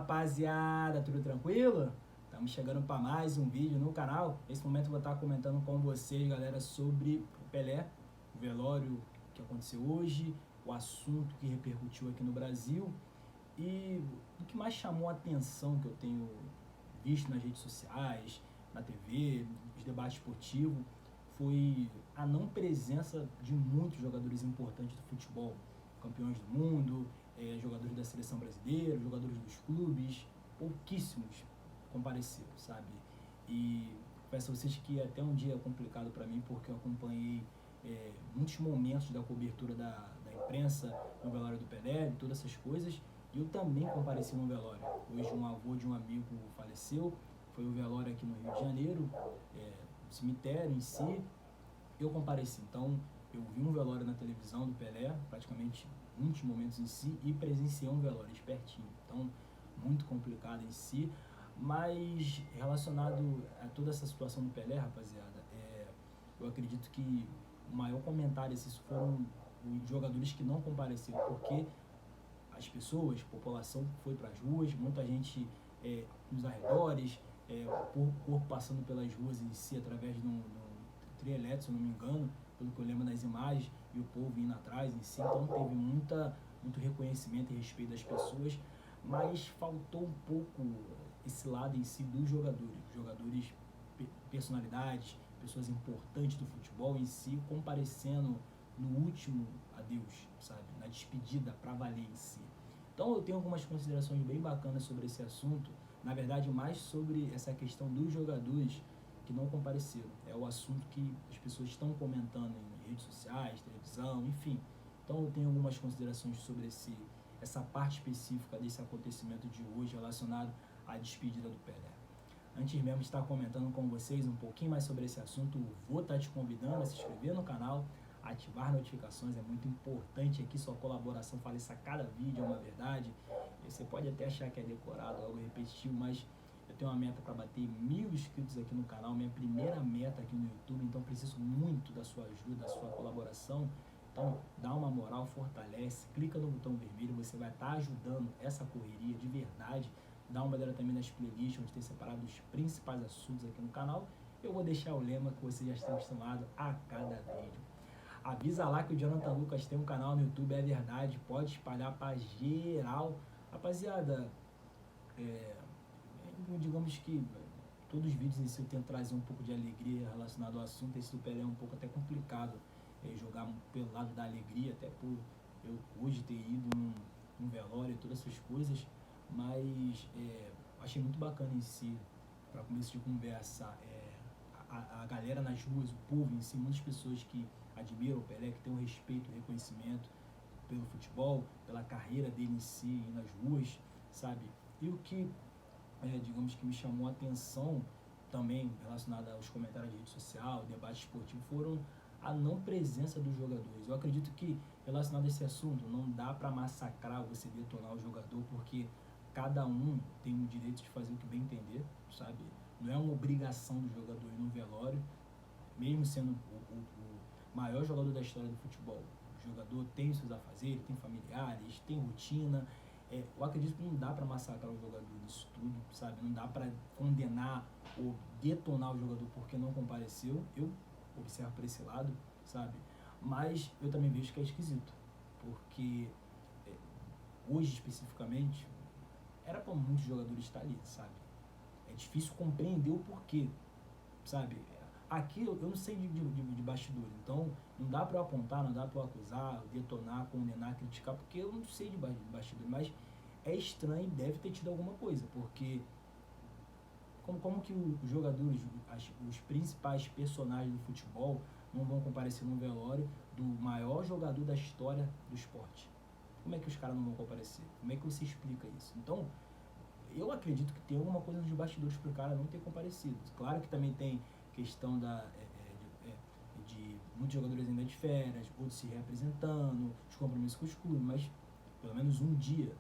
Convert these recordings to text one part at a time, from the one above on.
rapaziada, tudo tranquilo? Estamos chegando para mais um vídeo no canal. Nesse momento eu vou estar comentando com vocês, galera, sobre o Pelé, o velório que aconteceu hoje, o assunto que repercutiu aqui no Brasil e o que mais chamou a atenção que eu tenho visto nas redes sociais, na TV, nos debates esportivos, foi a não presença de muitos jogadores importantes do futebol, campeões do mundo, jogadores da seleção brasileira, jogadores dos clubes, pouquíssimos compareceram, sabe? E peço a vocês que até um dia complicado para mim, porque eu acompanhei muitos momentos da cobertura da imprensa no velório do Pelé, todas essas coisas, e eu também compareci no velório. Hoje um avô de um amigo faleceu, foi o velório aqui no Rio de Janeiro, no cemitério em si, eu compareci. Então eu vi um velório na televisão do Pelé, praticamente muitos momentos em si, e presenciei um velório de pertinho. Então, muito complicado em si, mas relacionado a toda essa situação do Pelé, rapaziada, eu acredito que o maior comentário esses foram os jogadores que não compareceram, porque as pessoas, a população foi para as ruas, muita gente nos arredores, o corpo passando pelas ruas em si, através de um trio elétrico, se eu não me engano, pelo que eu lembro das imagens, e o povo indo atrás em si, então teve muito reconhecimento e respeito das pessoas, mas faltou um pouco esse lado em si dos jogadores personalidades, pessoas importantes do futebol em si, comparecendo no último adeus, sabe, na despedida para valer em si. Então eu tenho algumas considerações bem bacanas sobre esse assunto, na verdade mais sobre essa questão dos jogadores que não compareceram. É o assunto que as pessoas estão comentando em redes sociais, televisão, enfim. Então eu tenho algumas considerações sobre essa parte específica desse acontecimento de hoje relacionado à despedida do Pelé. Antes mesmo de estar comentando com vocês um pouquinho mais sobre esse assunto, vou estar te convidando a se inscrever no canal, ativar notificações, é muito importante aqui, sua colaboração faleça a cada vídeo, é uma verdade. Você pode até achar que é decorado, algo repetitivo, mas eu tenho uma meta para bater 1000 inscritos aqui no canal, minha primeira meta aqui no YouTube, então preciso muito da sua ajuda, da sua colaboração. Então dá uma moral, fortalece, clica no botão vermelho, você vai estar ajudando essa correria de verdade. Dá uma olhada também nas playlists, onde tem separado os principais assuntos aqui no canal. Eu vou deixar o lema que você já está acostumado a cada vídeo. Avisa lá que o Jonathan Lucas tem um canal no YouTube, é verdade, pode espalhar para geral. Rapaziada, digamos que todos os vídeos em si eu tento trazer um pouco de alegria relacionado ao assunto. Esse do Pelé é um pouco até complicado, jogar pelo lado da alegria, até por eu hoje ter ido num velório e todas essas coisas, mas achei muito bacana em si, para começo de conversa, a galera nas ruas, o povo em si, muitas pessoas que admiram o Pelé, que tem um respeito, um reconhecimento pelo futebol, pela carreira dele em si, nas ruas, sabe? E o que, digamos que me chamou a atenção também, relacionado aos comentários de rede social, debate esportivo, foram a não presença dos jogadores. Eu acredito que, relacionado a esse assunto, não dá para massacrar, você detonar o jogador, porque cada um tem o direito de fazer o que bem entender, sabe? Não é uma obrigação do jogador ir no velório, mesmo sendo o maior jogador da história do futebol. O jogador tem os seus afazeres, tem familiares, tem rotina. Eu acredito que não dá para massacrar o jogador nisso tudo, sabe? Não dá para condenar ou detonar o jogador porque não compareceu. Eu observo por esse lado, sabe? Mas eu também vejo que é esquisito, porque hoje especificamente era para muitos jogadores estar ali, sabe? É difícil compreender o porquê, sabe? Aqui eu não sei de bastidores, então não dá para eu apontar, não dá para eu acusar, detonar, condenar, criticar, porque eu não sei de bastidores, mas é estranho e deve ter tido alguma coisa, porque como que os jogadores, os principais personagens do futebol não vão comparecer num velório do maior jogador da história do esporte? Como é que os caras não vão comparecer? Como é que você explica isso? Então, eu acredito que tem alguma coisa nos bastidores para o cara não ter comparecido. Claro que também tem questão de muitos jogadores ainda de férias, outros se reapresentando, os compromissos com os clubes, mas pelo menos um dia,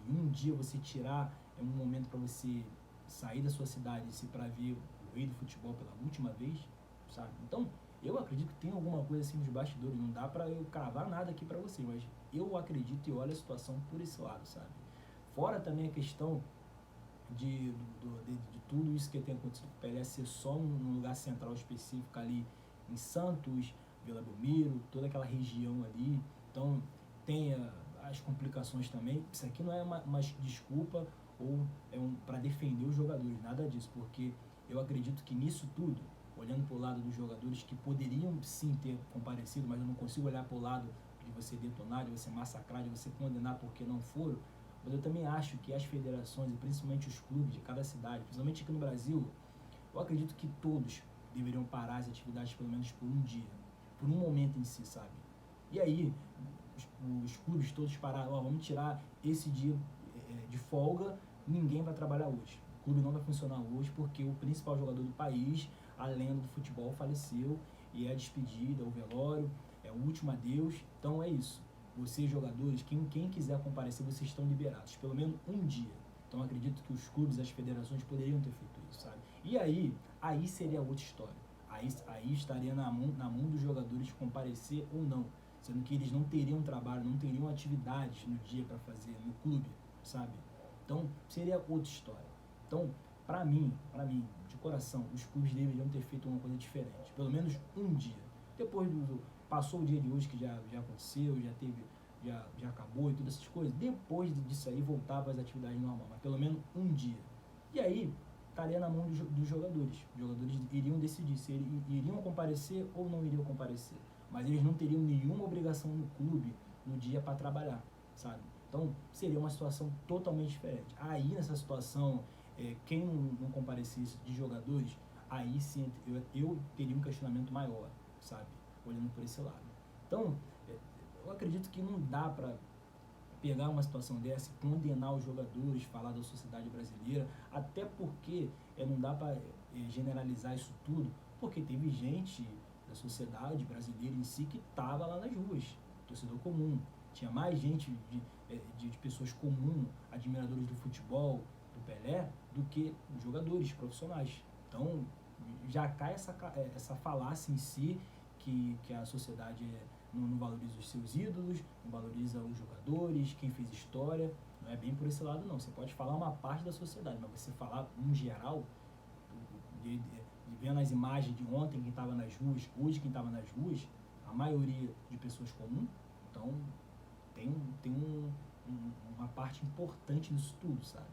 em um dia você tirar um momento para você sair da sua cidade para ver o rei do futebol pela última vez, sabe? Então, eu acredito que tem alguma coisa assim nos bastidores, não dá para eu cravar nada aqui para você, mas eu acredito e olho a situação por esse lado, sabe? Fora também a questão de tudo isso que tem acontecido com o Pelé ser só num lugar central específico ali em Santos, Vila Belmiro, toda aquela região ali. Então tem as complicações também. Isso aqui não é uma desculpa ou para defender os jogadores, nada disso, porque eu acredito que nisso tudo, olhando para o lado dos jogadores que poderiam sim ter comparecido, mas eu não consigo olhar para o lado de você detonar, de você massacrar, de você condenar porque não foram. Mas eu também acho que as federações, e principalmente os clubes de cada cidade, principalmente aqui no Brasil, eu acredito que todos deveriam parar as atividades pelo menos por um dia, por um momento em si, sabe? E aí, os clubes todos pararam, vamos tirar esse dia de folga, ninguém vai trabalhar hoje. O clube não vai funcionar hoje porque o principal jogador do país, a lenda do futebol, faleceu e é a despedida, o velório, é o último adeus. Então é isso. Vocês, jogadores, quem quiser comparecer, vocês estão liberados, pelo menos um dia. Então acredito que os clubes, as federações poderiam ter feito isso, sabe? E aí seria outra história. Aí estaria na mão dos jogadores comparecer ou não, sendo que eles não teriam trabalho, não teriam atividades no dia para fazer no clube, sabe? Então seria outra história. Então, para mim, de coração, os clubes deveriam ter feito uma coisa diferente, pelo menos um dia. Depois passou o dia de hoje que já aconteceu, já acabou e todas essas coisas. Depois disso aí voltava às atividades normais, mas pelo menos um dia. E aí estaria na mão dos jogadores. Os jogadores iriam decidir se iriam comparecer ou não iriam comparecer. Mas eles não teriam nenhuma obrigação no clube no dia para trabalhar, sabe? Então seria uma situação totalmente diferente. Aí nessa situação, quem não comparecesse de jogadores, aí sim eu teria um questionamento maior, sabe? Olhando por esse lado. Então, eu acredito que não dá para pegar uma situação dessa e condenar os jogadores, falar da sociedade brasileira, até porque não dá para generalizar isso tudo, porque teve gente da sociedade brasileira em si que estava lá nas ruas, torcedor comum. Tinha mais gente de pessoas comuns, admiradores do futebol, do Pelé, do que jogadores profissionais. Então, já cai essa falácia em si que a sociedade não valoriza os seus ídolos, não valoriza os jogadores, quem fez história. Não é bem por esse lado, não. Você pode falar uma parte da sociedade, mas você falar um geral, vendo as imagens de ontem, quem estava nas ruas, hoje quem estava nas ruas, a maioria de pessoas comuns. Então, tem uma parte importante nisso tudo, sabe?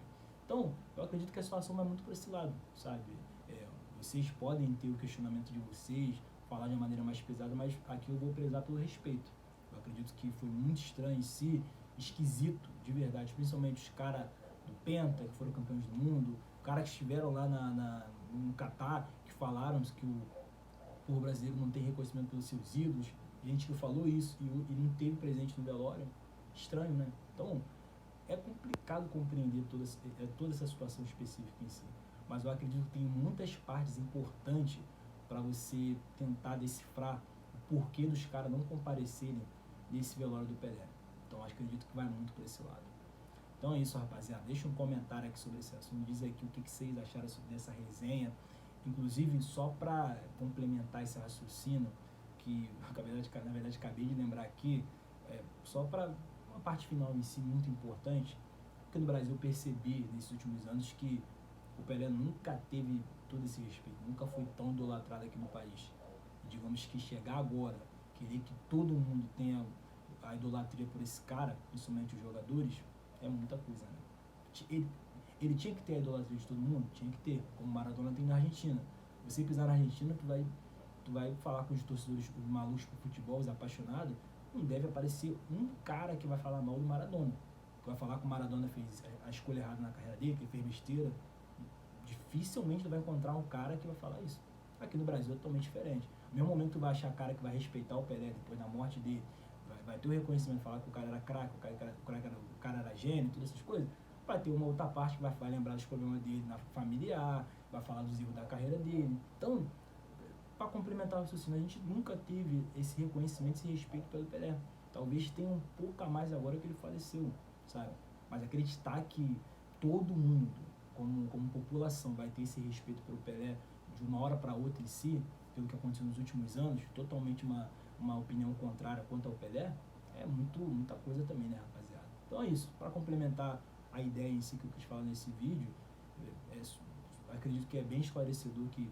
Então, eu acredito que a situação vai muito por esse lado, sabe? Vocês podem ter o questionamento de vocês, falar de uma maneira mais pesada, mas aqui eu vou prezar pelo respeito. Eu acredito que foi muito estranho em si, esquisito, de verdade, principalmente os caras do Penta, que foram campeões do mundo, caras que estiveram lá no Catar, que falaram que o povo brasileiro não tem reconhecimento pelos seus ídolos, gente que falou isso e não teve presente no velório. Estranho, né? Então, é complicado compreender toda essa situação específica em si. Mas eu acredito que tem muitas partes importantes para você tentar decifrar o porquê dos caras não comparecerem nesse velório do Pelé. Então, acredito que vai muito por esse lado. Então é isso, rapaziada. Deixa um comentário aqui sobre esse assunto. Diz aqui o que vocês acharam dessa resenha. Inclusive, só para complementar esse raciocínio, que na verdade acabei de lembrar aqui, só para uma parte final em si muito importante, porque no Brasil eu percebi nesses últimos anos que o Pelé nunca teve todo esse respeito, nunca foi tão idolatrado aqui no país. Digamos que chegar agora, querer que todo mundo tenha a idolatria por esse cara, principalmente os jogadores, é muita coisa, né? Ele tinha que ter a idolatria de todo mundo? Tinha que ter, como Maradona tem na Argentina. Você pisar na Argentina, tu vai falar com os torcedores, os malucos por futebol, os apaixonados, não deve aparecer um cara que vai falar mal do Maradona, que vai falar que o Maradona fez a escolha errada na carreira dele, que ele fez besteira. Dificilmente tu vai encontrar um cara que vai falar isso. Aqui no Brasil é totalmente diferente. No mesmo momento tu vai achar cara que vai respeitar o Pelé depois da morte dele, vai ter o reconhecimento, falar que o cara era craque, o cara era gênio, todas essas coisas. Vai ter uma outra parte que vai lembrar dos problemas dele na familiar, vai falar dos erros da carreira dele. Então, para complementar o raciocínio, a gente nunca teve esse reconhecimento, esse respeito pelo Pelé. Talvez tenha um pouco a mais agora que ele faleceu, sabe? Mas acreditar que todo mundo, como população, vai ter esse respeito pelo Pelé de uma hora para outra em si, pelo que aconteceu nos últimos anos, totalmente uma opinião contrária quanto ao Pelé, é muita coisa também, né, rapaziada? Então é isso. Para complementar a ideia em si que eu quis falar nesse vídeo, Acredito que é bem esclarecedor que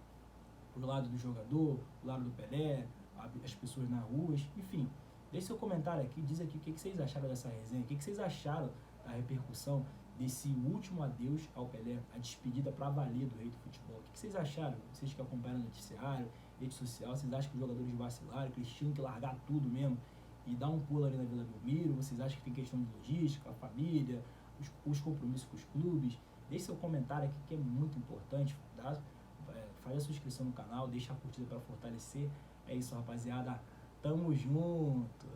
pro lado do jogador, pro lado do Pelé, as pessoas nas ruas, enfim. Deixe seu comentário aqui, diz aqui o que vocês acharam dessa resenha, o que vocês acharam da repercussão desse último adeus ao Pelé, a despedida para valer do rei do futebol. O que vocês acharam? Vocês que acompanham o noticiário, rede social, vocês acham que os jogadores vacilaram, que eles tinham que largar tudo mesmo e dar um pulo ali na Vila Belmiro? Vocês acham que tem questão de logística, a família, os compromissos com os clubes? Deixe seu comentário aqui que é muito importante, tá? Faz a sua inscrição no canal, deixa a curtida para fortalecer. É isso, rapaziada. Tamo junto!